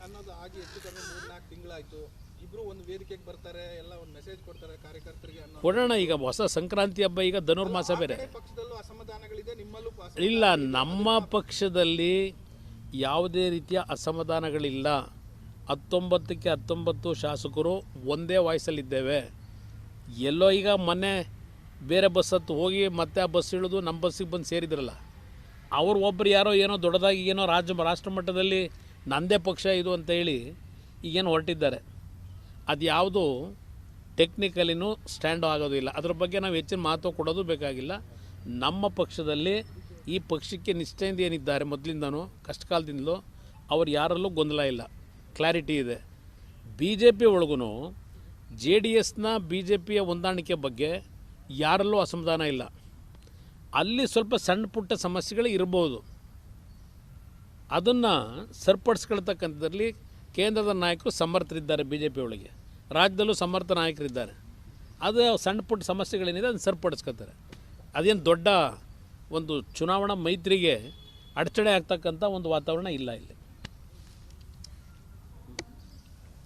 ಅನ್ನೋದು ಆಗಿ ಹೆಚ್ಚು ಕಡಿಮೆ 3-4 ತಿಂಗಳಾಯ್ತು. ಇಬ್ರು ಒಂದು ವೇದಿಕೆಗೆ ಬರ್ತಾರೆ, ಎಲ್ಲ ಒಂದು ಮೆಸೇಜ್ ಕೊಡ್ತಾರೆ ಕಾರ್ಯಕರ್ತರಿಗೆ ಅನ್ನೋ ಕೊಡೋಣ. ಈಗ ಹೊಸ ಸಂಕ್ರಾಂತಿ ಹಬ್ಬ, ಈಗ ಧನುರ್ಮಾಸ ಬೇರೆ. ಪಕ್ಷದಲ್ಲೂ ಅಸಮಾಧಾನಗಳಿದೆ, ನಿಮ್ಮಲ್ಲೂ ಇಲ್ಲ, ನಮ್ಮ ಪಕ್ಷದಲ್ಲಿ ಯಾವುದೇ ರೀತಿಯ ಅಸಮಾಧಾನಗಳಿಲ್ಲ. 19ಕ್ಕೆ 19 ಶಾಸಕರು ಒಂದೇ ವಾಯ್ಸಲ್ಲಿದ್ದೇವೆ. ಎಲ್ಲೋ ಈಗ ಮೊನ್ನೆ ಬೇರೆ ಬಸ್ ಹತ್ತು ಹೋಗಿ ಮತ್ತೆ ಆ ಬಸ್ ಇಳಿದು ನಮ್ಮ ಬಸ್ಸಿಗೆ ಬಂದು ಸೇರಿದ್ರಲ್ಲ, ಅವರು ಒಬ್ಬರು ಯಾರೋ ಏನೋ ದೊಡ್ಡದಾಗಿ ಏನೋ ರಾಷ್ಟ್ರ ಮಟ್ಟದಲ್ಲಿ ನನ್ನದೇ ಪಕ್ಷ ಇದು ಅಂತ ಹೇಳಿ ಈಗೇನು ಹೊರಟಿದ್ದಾರೆ. ಅದು ಯಾವುದು ಟೆಕ್ನಿಕಲಿನೂ ಸ್ಟ್ಯಾಂಡ್ ಆಗೋದಿಲ್ಲ. ಅದ್ರ ಬಗ್ಗೆ ನಾವು ಹೆಚ್ಚಿನ ಮಹತ್ವ ಕೊಡೋದು ಬೇಕಾಗಿಲ್ಲ. ನಮ್ಮ ಪಕ್ಷದಲ್ಲಿ ಈ ಪಕ್ಷಕ್ಕೆ ನಿಷ್ಠೆಯಿಂದ ಏನಿದ್ದಾರೆ ಮೊದಲಿಂದನೂ ಕಷ್ಟಕಾಲದಿಂದಲೂ ಅವ್ರು ಯಾರಲ್ಲೂ ಗೊಂದಲ ಇಲ್ಲ, ಕ್ಲಾರಿಟಿ ಇದೆ. BJP ಒಳಗೂ JDSನ BJPಯ ಹೊಂದಾಣಿಕೆ ಬಗ್ಗೆ ಯಾರಲ್ಲೂ ಅಸಮಾಧಾನ ಇಲ್ಲ. ಅಲ್ಲಿ ಸ್ವಲ್ಪ ಸಣ್ಣ ಪುಟ್ಟ ಸಮಸ್ಯೆಗಳು ಇರ್ಬೋದು, ಅದನ್ನು ಸರಿಪಡಿಸ್ಕೊಳ್ತಕ್ಕಂಥದ್ರಲ್ಲಿ ಕೇಂದ್ರದ ನಾಯಕರು ಸಮರ್ಥರಿದ್ದಾರೆ. BJP ಒಳಗೆ ರಾಜ್ಯದಲ್ಲೂ ಸಮರ್ಥ ನಾಯಕರಿದ್ದಾರೆ. ಅದು ಸಣ್ಣ ಪುಟ್ಟ ಸಮಸ್ಯೆಗಳೇನಿದೆ ಅದನ್ನು ಸರಿಪಡಿಸ್ಕೊತಾರೆ. ಅದೇನು ದೊಡ್ಡ ಒಂದು ಚುನಾವಣಾ ಮೈತ್ರಿಗೆ ಅಡಚಣೆ ಆಗ್ತಕ್ಕಂಥ ಒಂದು ವಾತಾವರಣ ಇಲ್ಲ ಇಲ್ಲಿ.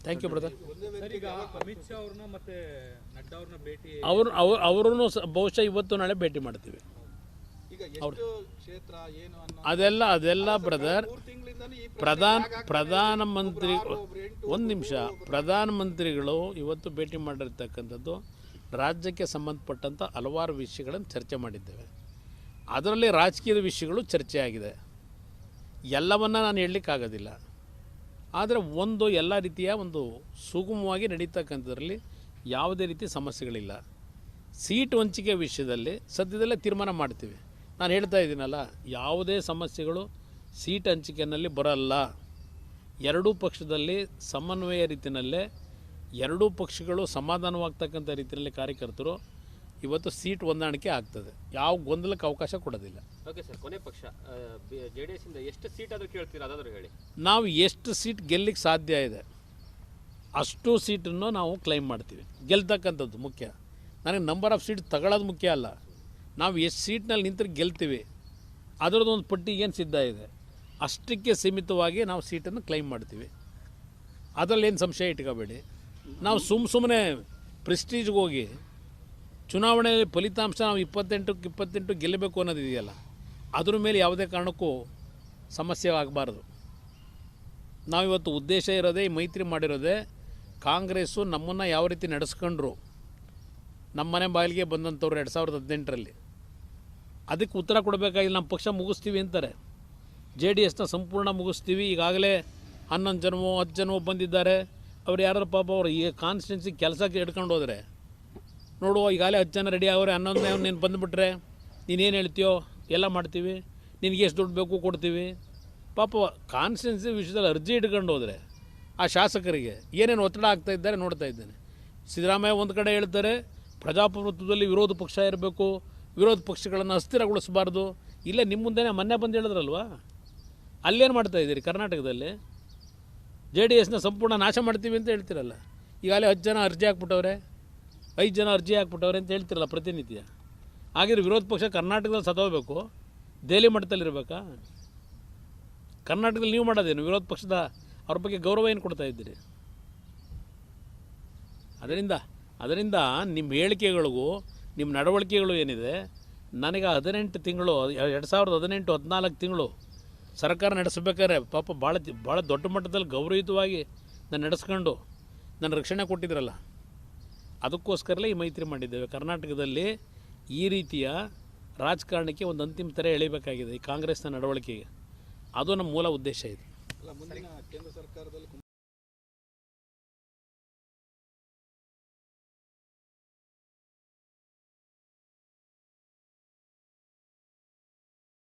Thank you brother. Amit Shah ಅವ್ರನ್ನ ಮತ್ತೆ ನಡ್ಡಾ ಅವ್ರನ್ನ ಭೇಟಿ ಅವರನ್ನು ಬಹುಶಃ ಇವತ್ತು ನಾಳೆ ಭೇಟಿ ಮಾಡ್ತೀವಿ. ಅದೆಲ್ಲ ಬ್ರದರ್, ಪ್ರಧಾನಮಂತ್ರಿ ಒಂದು ನಿಮಿಷ, ಪ್ರಧಾನಮಂತ್ರಿಗಳು ಇವತ್ತು ಭೇಟಿ ಮಾಡಿರ್ತಕ್ಕಂಥದ್ದು ರಾಜ್ಯಕ್ಕೆ ಸಂಬಂಧಪಟ್ಟಂಥ ಹಲವಾರು ವಿಷಯಗಳನ್ನು ಚರ್ಚೆ ಮಾಡಿದ್ದೇವೆ. ಅದರಲ್ಲಿ ರಾಜಕೀಯದ ವಿಷಯಗಳು ಚರ್ಚೆ ಆಗಿದೆ. ಎಲ್ಲವನ್ನ ನಾನು ಹೇಳಲಿಕ್ಕಾಗೋದಿಲ್ಲ. ಆದರೆ ಎಲ್ಲ ರೀತಿಯ ಒಂದು ಸುಗಮವಾಗಿ ನಡೀತಕ್ಕಂಥದ್ರಲ್ಲಿ ಯಾವುದೇ ರೀತಿ ಸಮಸ್ಯೆಗಳಿಲ್ಲ. ಸೀಟ್ ಹಂಚಿಕೆ ವಿಷಯದಲ್ಲಿ ಸದ್ಯದಲ್ಲೇ ತೀರ್ಮಾನ ಮಾಡ್ತೀವಿ. ನಾನು ಹೇಳ್ತಾ ಇದ್ದೀನಲ್ಲ, ಯಾವುದೇ ಸಮಸ್ಯೆಗಳು ಸೀಟ್ ಹಂಚಿಕೆಯಲ್ಲಿ ಬರಲ್ಲ. ಎರಡೂ ಪಕ್ಷದಲ್ಲಿ ಸಮನ್ವಯ ರೀತಿಯಲ್ಲೇ ಎರಡೂ ಪಕ್ಷಗಳು ಸಮಾಧಾನವಾಗ್ತಕ್ಕಂಥ ರೀತಿಯಲ್ಲಿ ಕಾರ್ಯಕರ್ತರು ಇವತ್ತು ಸೀಟ್ ಹೊಂದಾಣಿಕೆ ಆಗ್ತದೆ. ಯಾವ ಗೊಂದಲಕ್ಕೆ ಅವಕಾಶ ಕೊಡೋದಿಲ್ಲ. ಓಕೆ ಸರ್, ಕೊನೆ ಪಕ್ಷ JDS ಇಂದ ಎಷ್ಟು ಸೀಟ್ ಆದರೂ ಕೇಳ್ತೀರಾ, ಅದಾದರೂ ಹೇಳಿ. ನಾವು ಎಷ್ಟು ಸೀಟ್ ಗೆಲ್ಲಕ್ಕೆ ಸಾಧ್ಯ ಇದೆ ಅಷ್ಟು ಸೀಟನ್ನು ನಾವು ಕ್ಲೈಮ್ ಮಾಡ್ತೀವಿ. ಗೆಲ್ತಕ್ಕಂಥದ್ದು ಮುಖ್ಯ. ನನಗೆ ನಂಬರ್ ಆಫ್ ಸೀಟ್ ತಗೊಳ್ಳೋದು ಮುಖ್ಯ ಅಲ್ಲ. ನಾವು ಎಷ್ಟು ಸೀಟ್ನಲ್ಲಿ ನಿಂತರೆ ಗೆಲ್ತೀವಿ ಅದರದ್ದು ಒಂದು ಪಟ್ಟಿ ಏನು ಸಿದ್ಧ ಇದೆ, ಅಷ್ಟಕ್ಕೆ ಸೀಮಿತವಾಗಿ ನಾವು ಸೀಟನ್ನು ಕ್ಲೈಮ್ ಮಾಡ್ತೀವಿ. ಅದರಲ್ಲೇನು ಸಂಶಯ ಇಟ್ಕೋಬೇಡಿ. ನಾವು ಸುಮ್ಮನೆ ಪ್ರೆಸ್ಟೀಜ್ಗೆ ಹೋಗಿ ಚುನಾವಣೆಯಲ್ಲಿ ಫಲಿತಾಂಶ ನಾವು 28ಕ್ಕೆ 28 ಗೆಲ್ಲಬೇಕು ಅನ್ನೋದಿದೆಯಲ್ಲ, ಅದ್ರ ಮೇಲೆ ಯಾವುದೇ ಕಾರಣಕ್ಕೂ ಸಮಸ್ಯೆ ಆಗಬಾರ್ದು. ನಾವಿವತ್ತು ಉದ್ದೇಶ ಇರೋದೇ, ಈ ಮೈತ್ರಿ ಮಾಡಿರೋದೇ, ಕಾಂಗ್ರೆಸ್ಸು ನಮ್ಮನ್ನು ಯಾವ ರೀತಿ ನಡೆಸ್ಕೊಂಡ್ರು, ನಮ್ಮನೆ ಬಾಗಿಲಿಗೆ ಬಂದಂಥವ್ರು 2018ರಲ್ಲಿ, ಅದಕ್ಕೆ ಉತ್ತರ ಕೊಡಬೇಕಾಗಿಲ್ಲ. ನಮ್ಮ ಪಕ್ಷ ಮುಗಿಸ್ತೀವಿ ಅಂತಾರೆ, JDSನ ಸಂಪೂರ್ಣ ಮುಗಿಸ್ತೀವಿ. ಈಗಾಗಲೇ 11 ಜನವೋ 10 ಜನವೋ ಬಂದಿದ್ದಾರೆ. ಅವ್ರು ಯಾರು ಪಾಪ ಅವ್ರು ಈ ಕಾನ್ಸ್ಟಿಟ್ಯೂನ್ಸಿ ಕೆಲಸಕ್ಕೆ ಹಿಡ್ಕೊಂಡು ಹೋದರೆ ನೋಡುವ, ಈಗಾಗಲೇ 10 ಜನ ರೆಡಿ ಆಗೋರೆ, 11ನೇ ನೀನು ಬಂದುಬಿಟ್ರೆ ನೀನೇನು ಹೇಳ್ತೀಯೋ ಎಲ್ಲ ಮಾಡ್ತೀವಿ, ನಿನಗೆ ಎಷ್ಟು ದುಡ್ಡು ಬೇಕು ಕೊಡ್ತೀವಿ. ಪಾಪ ಕಾನ್ಸ್ಟಿಟ್ಯೂನ್ಸಿ ವಿಷಯದಲ್ಲಿ ಅರ್ಜಿ ಇಟ್ಕೊಂಡು ಹೋದರೆ ಆ ಶಾಸಕರಿಗೆ ಏನೇನು ಒತ್ತಡ ಆಗ್ತಾ ಇದ್ದಾರೆ ನೋಡ್ತಾ ಇದ್ದೇನೆ. ಸಿದ್ದರಾಮಯ್ಯ ಒಂದು ಕಡೆ ಹೇಳ್ತಾರೆ ಪ್ರಜಾಪ್ರಭುತ್ವದಲ್ಲಿ ವಿರೋಧ ಪಕ್ಷ ಇರಬೇಕು, ವಿರೋಧ ಪಕ್ಷಗಳನ್ನು ಅಸ್ಥಿರಗೊಳಿಸಬಾರ್ದು. ಇಲ್ಲೇ ನಿಮ್ಮ ಮುಂದೆನೇ ಮೊನ್ನೆ ಬಂದು ಹೇಳಿದ್ರಲ್ವ, ಅಲ್ಲೇನು ಮಾಡ್ತಾಯಿದ್ದೀರಿ? ಕರ್ನಾಟಕದಲ್ಲಿ JDSನ ಸಂಪೂರ್ಣ ನಾಶ ಮಾಡ್ತೀವಿ ಅಂತ ಹೇಳ್ತಿರಲ್ಲ. ಈಗಾಗಲೇ 10 ಜನ ಅರ್ಜಿ ಹಾಕ್ಬಿಟ್ಟವ್ರೆ, 5 ಜನ ಅರ್ಜಿ ಹಾಕ್ಬಿಟ್ಟವ್ರೆ ಅಂತ ಹೇಳ್ತಿರಲ್ಲ ಪ್ರತಿನಿತ್ಯ. ಹಾಗಿದ್ರೆ ವಿರೋಧ ಪಕ್ಷ ಕರ್ನಾಟಕದಲ್ಲಿ ಸದೋಬೇಕು, ದೆಹಲಿ ಮಟ್ಟದಲ್ಲಿರಬೇಕಾ? ಕರ್ನಾಟಕದಲ್ಲಿ ನೀವು ಮಾಡೋದೇನು? ವಿರೋಧ ಪಕ್ಷದ ಅವ್ರ ಬಗ್ಗೆ ಗೌರವ ಏನು ಕೊಡ್ತಾ ಇದ್ದೀರಿ? ಅದರಿಂದ ನಿಮ್ಮ ಹೇಳಿಕೆಗಳಿಗೂ ನಿಮ್ಮ ನಡವಳಿಕೆಗಳು ಏನಿದೆ, ನನಗೆ 18 ತಿಂಗಳು 2018-14 ತಿಂಗಳು ಸರ್ಕಾರ ನಡೆಸಬೇಕಾದ್ರೆ ಪಾಪ ಭಾಳ ದೊಡ್ಡ ಮಟ್ಟದಲ್ಲಿ ಗೌರವಯುತವಾಗಿ ನಾನು ನಡೆಸ್ಕೊಂಡು ನನ್ನ ರಕ್ಷಣೆ ಕೊಟ್ಟಿದ್ರಲ್ಲ, ಅದಕ್ಕೋಸ್ಕರಲೇ ಈ ಮೈತ್ರಿ ಮಾಡಿದ್ದೇವೆ. ಕರ್ನಾಟಕದಲ್ಲಿ ಈ ರೀತಿಯ ರಾಜಕಾರಣಕ್ಕೆ ಒಂದು ಅಂತಿಮ ತೆರೆ ಎಳಿಬೇಕಾಗಿದೆ ಈ ಕಾಂಗ್ರೆಸ್ನ ನಡವಳಿಕೆಗೆ. ಅದು ನಮ್ಮ ಮೂಲ ಉದ್ದೇಶ ಇದೆ. ಮುಂದಿನ ಕೇಂದ್ರ ಸರ್ಕಾರದಲ್ಲಿ